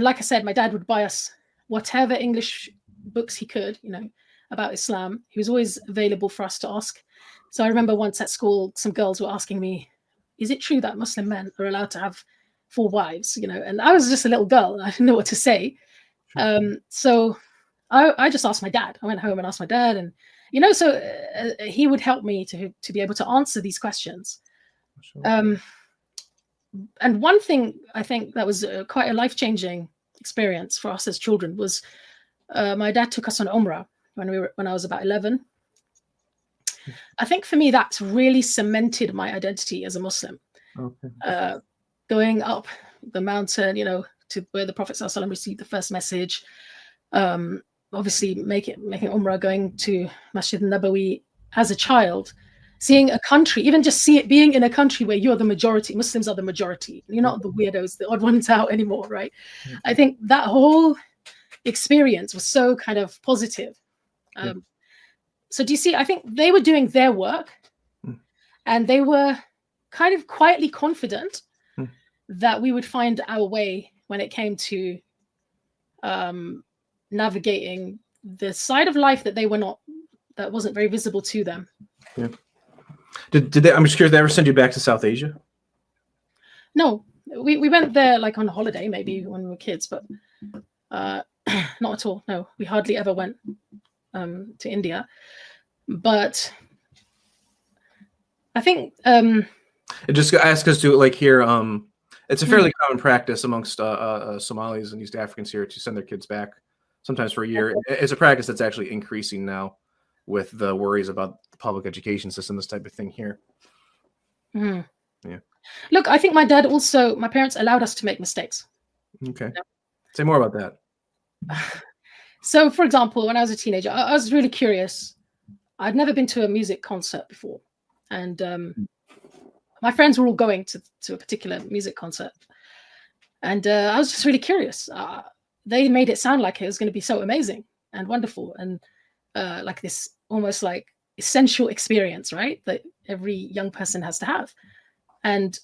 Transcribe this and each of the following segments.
And like I said, my dad would buy us whatever English books he could, about Islam. He was always available for us to ask. So I remember once at school, some girls were asking me, is it true that Muslim men are allowed to have 4 wives? And I was just a little girl and I didn't know what to say. So I just asked my dad. I went home and asked my dad, and so he would help me to be able to answer these questions. Sure. And one thing I think that was quite a life-changing experience for us as children was my dad took us on Umrah when I was about 11. I think for me that's really cemented my identity as a Muslim. Okay. Going up the mountain, to where the Prophet ﷺ received the first message. Obviously making Umrah, going to Masjid Nabawi as a child, seeing a country, even just being in a country where you're the majority, Muslims are the majority. You're not the weirdos, the odd ones out anymore, right? Mm-hmm. I think that whole experience was so kind of positive. So do you see, I think they were doing their work and they were kind of quietly confident that we would find our way when it came to navigating the side of life that that wasn't very visible to them. Yeah. Did they? I'm just curious. Did they ever send you back to South Asia? No, we went there like on a holiday, maybe when we were kids, but not at all. No, we hardly ever went to India. But I think just ask us to like here. It's a fairly common practice amongst Somalis and East Africans here to send their kids back, sometimes for a year. It's a practice that's actually increasing now with the worries about the public education system, this type of thing here. Yeah. Look, I think my parents allowed us to make mistakes. Okay. Say more about that. So, for example, when I was a teenager, I was really curious. I'd never been to a music concert before. And my friends were all going to a particular music concert. And I was just really curious. They made it sound like it was going to be so amazing and wonderful. And like this almost like essential experience, right? That every young person has to have. And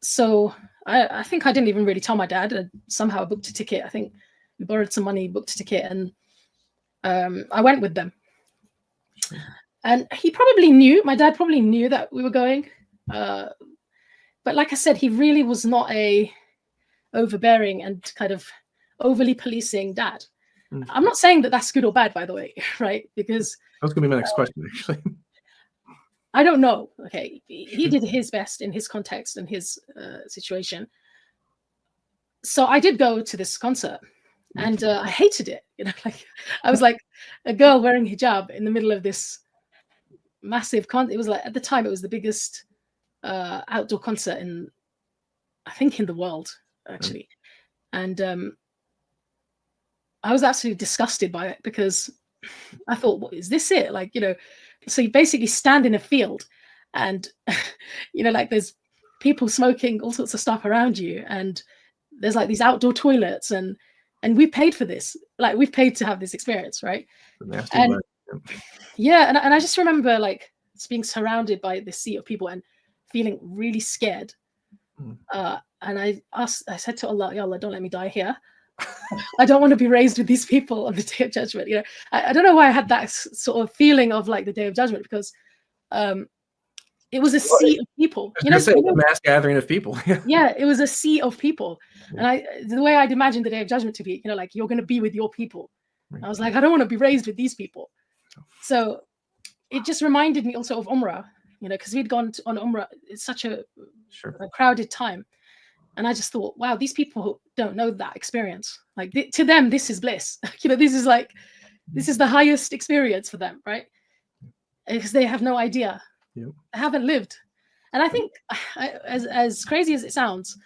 so I think I didn't even really tell my dad. And somehow I booked a ticket. I think we borrowed some money, booked a ticket, and I went with them. And my dad probably knew that we were going. But like I said, he really was not a overbearing and kind of overly policing dad. I'm not saying that that's good or bad, by the way, right? Because that's going to be my next question, actually. I don't know. Okay, he did his best in his context and his situation. So I did go to this concert, and I hated it. Like I was like a girl wearing hijab in the middle of this massive concert. It was like, at the time, it was the biggest outdoor concert in the world, actually. And I was absolutely disgusted by it because I thought, what is this it? Like, so you basically stand in a field and, like there's people smoking all sorts of stuff around you. And there's like these outdoor toilets and we paid for this. Like we've paid to have this experience, right? And I just remember like being surrounded by this sea of people and feeling really scared. And I said to Allah, Ya Allah, don't let me die here. I don't want to be raised with these people on the Day of Judgment. I don't know why I had that sort of feeling of like the Day of Judgment, because it was a sea of people. A mass gathering of people. Yeah, it was a sea of people. And the way I'd imagined the Day of Judgment to be, like you're going to be with your people. I was like, I don't want to be raised with these people. So it just reminded me also of Umrah, because we'd gone on Umrah. It's such a crowded time. And I just thought, wow, these people don't know that experience. Like to them, this is bliss. This is the highest experience for them, right? Because they have no idea. Yep. They haven't lived. And I think, as crazy as it sounds,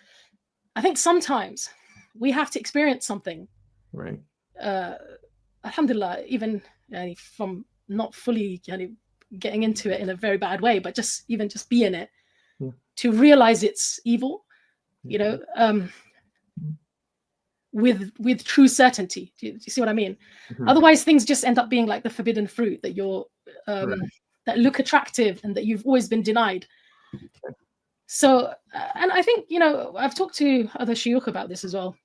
I think sometimes we have to experience something. Right. Alhamdulillah, even from not fully getting into it in a very bad way, but just be in it to realize it's evil. With true certainty. Do you see what I mean? Otherwise, things just end up being like the forbidden fruit that you're that look attractive and that you've always been denied. So, and I think I've talked to other shuyukh about this as well.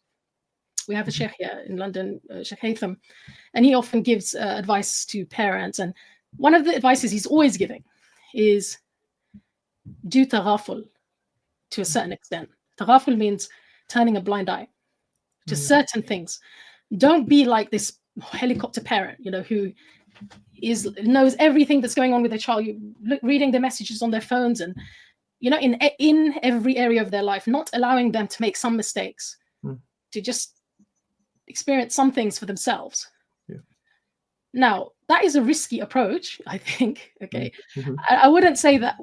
we have a sheikh here in London, Sheikh Haytham, and he often gives advice to parents. And one of the advices he's always giving is do taghaful to a certain extent. Taghaful means turning a blind eye to certain things. Don't be like this helicopter parent, who knows everything that's going on with their child, reading their messages on their phones, and in every area of their life, not allowing them to make some mistakes, to just experience some things for themselves. Yeah. Now, that is a risky approach, I think. Okay, I wouldn't say that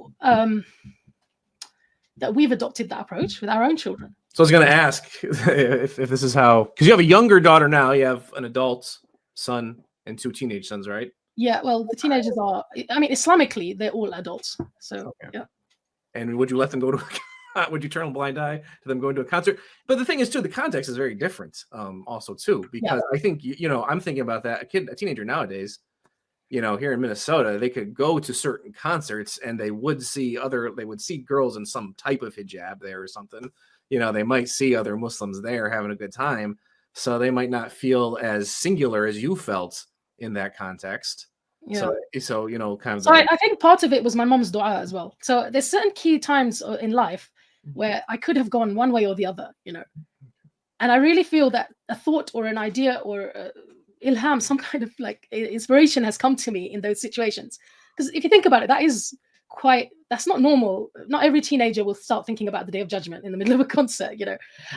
that we've adopted that approach with our own children. So I was going to ask if this is how, because you have a younger daughter now, you have an adult son and 2 teenage sons, right? Yeah, well, the teenagers are, Islamically, they're all adults. So, yeah. And would you let them go to, would you turn a blind eye to them going to a concert? But the thing is, too, the context is very different also, too, because I think, I'm thinking about that. A teenager nowadays, here in Minnesota, they could go to certain concerts and they would see girls in some type of hijab there or something. They might see other Muslims there having a good time. So they might not feel as singular as you felt in that context. Yeah. So kind of. So I think part of it was my mom's dua as well. So there's certain key times in life where I could have gone one way or the other, And I really feel that a thought or an idea or ilham, some kind of like inspiration has come to me in those situations. Because if you think about it, that's not normal. Not every teenager will start thinking about the Day of Judgment in the middle of a concert,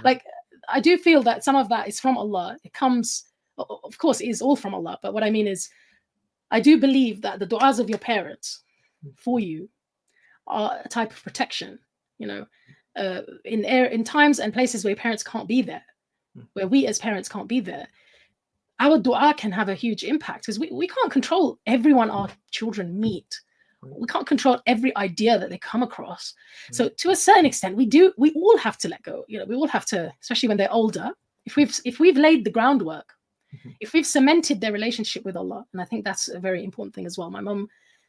Like, I do feel that some of that is from Allah. It comes, of course, it is all from Allah. But what I mean is, I do believe that the du'as of your parents for you are a type of protection, in times and places where parents can't be there, where we as parents can't be there. Our dua can have a huge impact because we can't control everyone our children meet. We can't control every idea that they come across. So to a certain extent, we all have to let go. We all have to, especially when they're older. If we've laid the groundwork, if we've cemented their relationship with Allah, and I think that's a very important thing as well. My mom,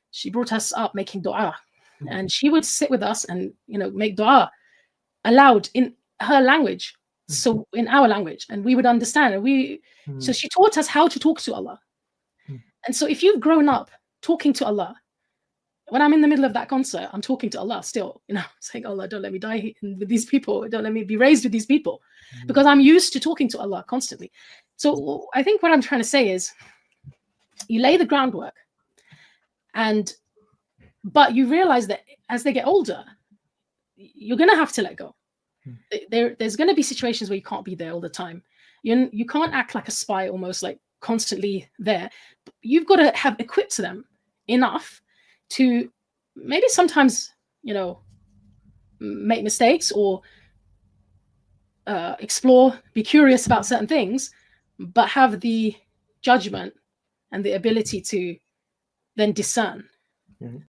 she brought us up making dua, and she would sit with us and make dua aloud in her language, so in our language, and we would understand. And so she taught us how to talk to Allah. And so if you've grown up talking to Allah, when I'm in the middle of that concert, I'm talking to Allah still, saying, Allah, don't let me die with these people. Don't let me be raised with these people, because I'm used to talking to Allah constantly. So I think what I'm trying to say is, you lay the groundwork, but you realize that as they get older, you're going to have to let go. There's going to be situations where you can't be there all the time. You can't act like a spy, almost like constantly there. You've got to have equipped them enough to maybe sometimes, make mistakes or explore, be curious about certain things, but have the judgment and the ability to then discern.